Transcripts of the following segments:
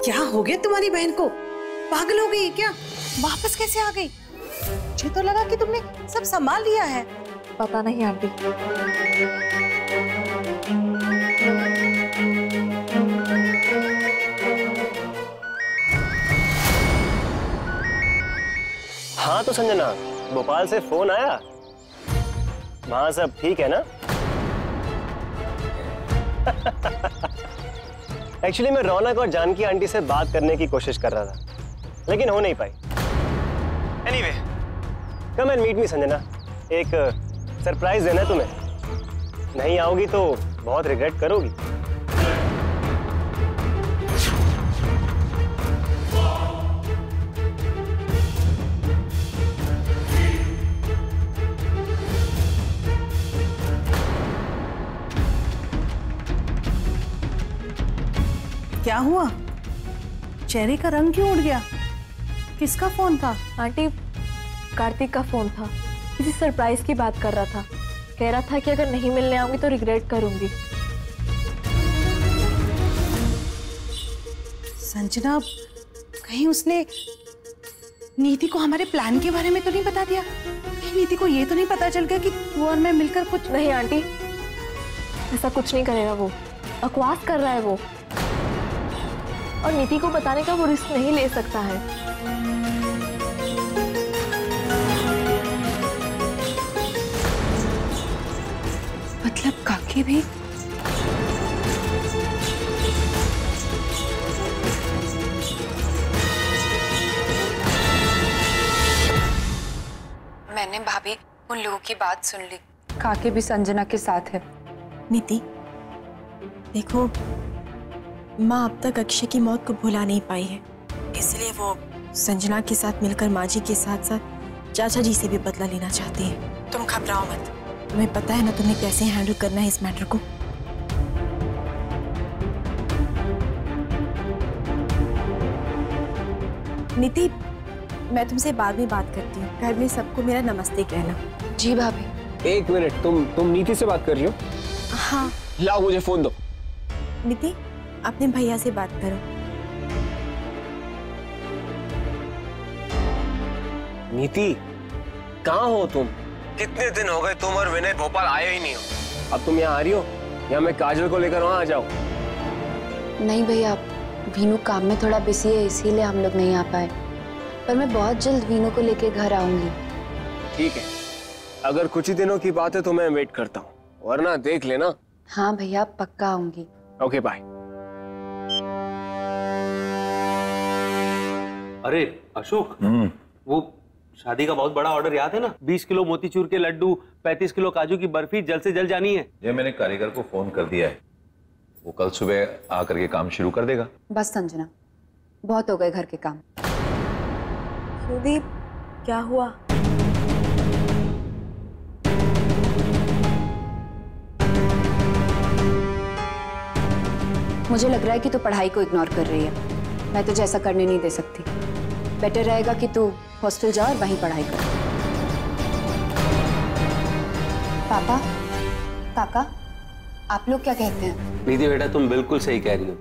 क्या हो गया तुम्हारी बहन को? पागल हो गई क्या? वापस कैसे आ गई? मुझे तो लगा कि तुमने सब संभाल लिया है। पता नहीं आंटी। हाँ तो संजना, भोपाल से फोन आया? वहां सब ठीक है ना? एक्चुअली मैं रौनक और जानकी आंटी से बात करने की कोशिश कर रहा था, लेकिन हो नहीं पाई। Anyway, come and meet me Sanjana. एक सरप्राइज देना है तुम्हें। नहीं आओगी तो बहुत रिग्रेट करोगी। क्या हुआ? चेहरे का रंग क्यों उड़ गया? किसका फोन था? आंटी, कार्तिक का फोन था। किसी सरप्राइज की बात कर रहा था। कह रहा था कि अगर नहीं मिलने आऊंगी तो रिग्रेट करूंगी। संजना, कहीं उसने नीति को हमारे प्लान के बारे में तो नहीं बता दिया? कहीं नीति को ये तो नहीं पता चल गया कि तू और मैं मिलकर कुछ? नहीं आंटी, ऐसा कुछ नहीं करेगा वो। बकवास कर रहा है वो, और नीति को बताने का वो रिस्क नहीं ले सकता है। मतलब काके भी? मैंने भाभी उन लोगों की बात सुन ली। काके भी संजना के साथ है। नीति, देखो, माँ अब तक अक्षय की मौत को भुला नहीं पाई है, इसलिए वो संजना के साथ मिलकर माँ जी के साथ साथ चाचा जी से भी बदला लेना चाहती है। तुम घबराओ मत, तुम्हें पता है ना तुम्हें कैसे हैंडल करना है इस मैटर को। नीति, मैं तुमसे बाद में बात करती हूँ। घर में सबको मेरा नमस्ते कहना। जी भाभी। एक मिनट, तुम नीति से बात कर रही हो? हाँ। लाओ मुझे फोन दो। नीति, अपने भैया से बात करो। नीति, कहाँ हो तुम? कितने दिन हो गए तुम और विनय भोपाल आए ही नहीं हो। अब तुम यहाँ आ रही हो या मैं काजल को लेकर वहाँ आ जाऊँ? नहीं भैया, वीनू काम में थोड़ा बिजी है, इसीलिए हम लोग नहीं आ पाए। पर मैं बहुत जल्द वीनू को लेके घर आऊंगी। ठीक है, अगर कुछ ही दिनों की बात है तो मैं वेट करता हूँ, वरना देख लेना। हाँ भैया, पक्का आऊंगी। Okay, bye. अरे अशोक, वो शादी का बहुत बड़ा ऑर्डर याद है ना? 20 किलो मोतीचूर के लड्डू, 35 किलो काजू की बर्फी जल्द से जल्द जानी है। ये मैंने कारीगर को फोन कर दिया है, वो कल सुबह आकर के काम शुरू कर देगा। बस संजना, बहुत हो गए घर के काम। सुदीप, क्या हुआ? मुझे लग रहा है कि तू पढ़ाई को इग्नोर कर रही है। मैं तुझे ऐसा करने नहीं दे सकती। बेटर रहेगा कि तू हॉस्टल जा और वहीं पढ़ाई कर। पापा, काका, आप लोग क्या कहते हैं? नीति बेटा, तुम बिल्कुल सही कह रही हो।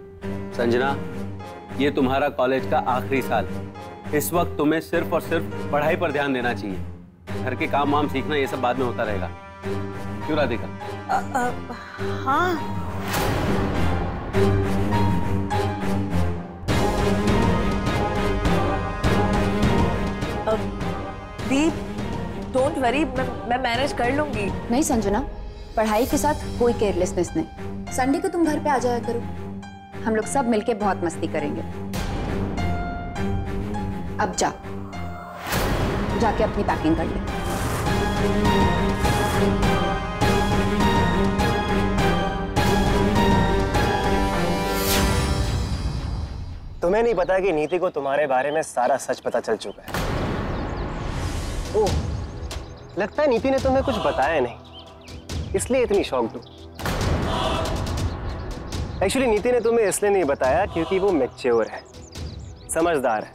संजना, ये तुम्हारा कॉलेज का आखिरी साल। इस वक्त तुम्हें सिर्फ और सिर्फ पढ़ाई पर ध्यान देना चाहिए। घर के काम वाम सीखना ये सब बाद में होता रहेगा। क्यों राधिका? हाँ। दीप, डोंट वरी, मैं मैनेज कर लूंगी। नहीं संजना, पढ़ाई के साथ कोई केयरलेसनेस नहीं। संडे को तुम घर पे आ जाया करो, हम लोग सब मिलके बहुत मस्ती करेंगे। अब जाके अपनी पैकिंग कर ले। तुम्हें नहीं पता कि नीति को तुम्हारे बारे में सारा सच पता चल चुका है। ओह, लगता है नीति ने तुम्हें कुछ बताया नहीं, इसलिए इतनी शॉक्ड हो। एक्चुअली नीति ने तुम्हें इसलिए नहीं बताया क्योंकि वो मैच्योर है, समझदार है,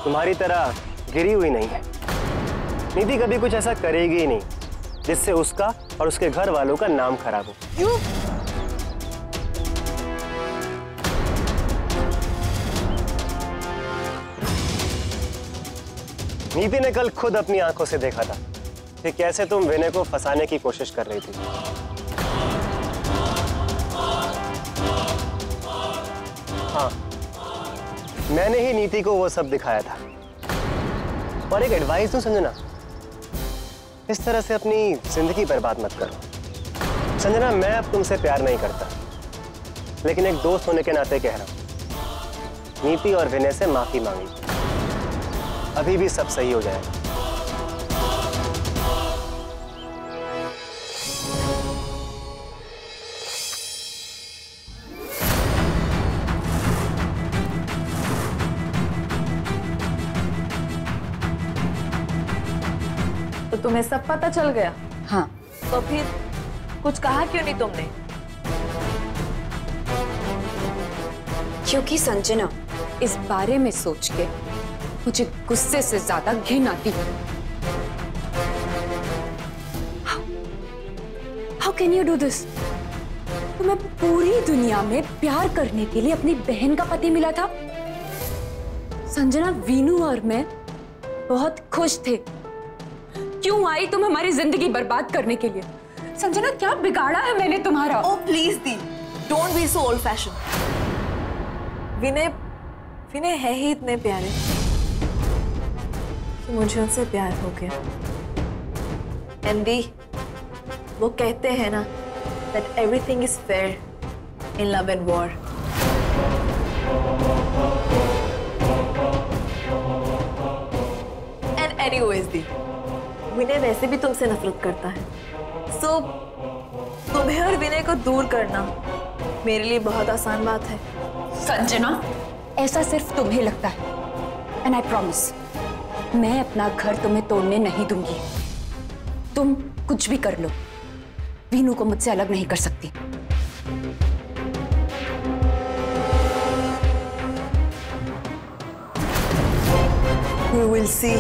तुम्हारी तरह गिरी हुई नहीं है। नीति कभी कुछ ऐसा करेगी ही नहीं जिससे उसका और उसके घर वालों का नाम खराब हो। क्यों? नीति ने कल खुद अपनी आंखों से देखा था कि कैसे तुम विनय को फंसाने की कोशिश कर रही थी। हाँ, मैंने ही नीति को वो सब दिखाया था। और एक एडवाइस दूं संजना, इस तरह से अपनी जिंदगी बर्बाद मत करो। संजना, मैं अब तुमसे प्यार नहीं करता, लेकिन एक दोस्त होने के नाते कह रहा हूं, नीति और विनय से माफी मांगी, अभी भी सब सही हो जाएगा। तो तुम्हें सब पता चल गया? हाँ। तो फिर कुछ कहा क्यों नहीं तुमने? क्योंकि संजना, इस बारे में सोच के मुझे गुस्से से ज्यादा घिन आती है। How can you do this? तुम्हें पूरी दुनिया में प्यार करने के लिए अपनी बहन का पति मिला था। संजना, वीनू और मैं बहुत खुश थे। क्यों आई तुम हमारी जिंदगी बर्बाद करने के लिए? संजना, क्या बिगाड़ा है मैंने तुम्हारा? Oh please the, don't be so old fashioned. विनय है ही इतने प्यारे कि मुझे उनसे प्यार हो गया। एंडी, वो कहते हैं ना that everything is fair in love and war. And anyways दी, विनय वैसे भी तुमसे नफरत करता है, so तुम्हें और विनय को दूर करना मेरे लिए बहुत आसान बात है। संजना, ऐसा सिर्फ तुम्हें लगता है। एंड आई प्रॉमिस, मैं अपना घर तुम्हें तोड़ने नहीं दूंगी। तुम कुछ भी कर लो, वीनू को मुझसे अलग नहीं कर सकती। We will see.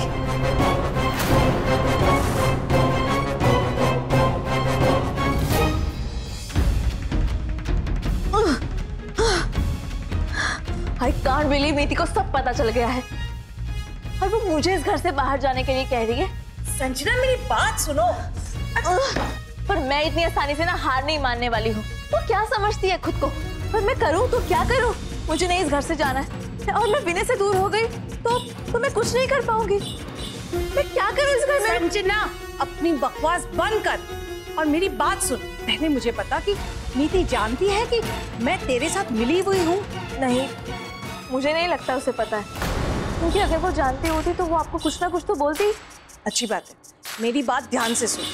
I can't believe नीति को सब पता चल गया है और वो मुझे इस घर से बाहर जाने के लिए कह रही है। संजना, मेरी बात सुनो। पर मैं इतनी आसानी से ना हार नहीं मानने वाली हूँ। वो क्या समझती है खुद को? पर मैं करूँ तो क्या करूँ? मुझे नहीं इस घर से जाना है और मैं विनय से दूर हो गई तो मैं कुछ नहीं कर पाऊंगी। मैं क्या करूँ इस घर में? संजना, अपनी बकवास बंद कर और मेरी बात सुन। पहले मुझे बता कि नीति जानती है कि मैं तेरे साथ मिली हुई हूँ? नहीं, मुझे नहीं लगता उसे पता है, क्योंकि अगर वो जानती होती तो वो आपको कुछ ना कुछ तो बोलती। अच्छी बात है, मेरी बात ध्यान से सुन।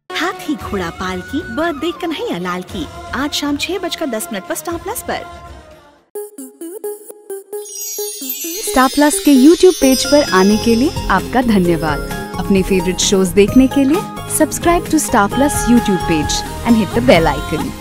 हाथी घोड़ा पाल की बर्थडे कन्हैया लाल की आज शाम 6:10 पर स्टार प्लस पर। स्टार प्लस के YouTube पेज पर आने के लिए आपका धन्यवाद। अपने फेवरेट शोज देखने के लिए subscribe to Star Plus YouTube page and hit the bell icon.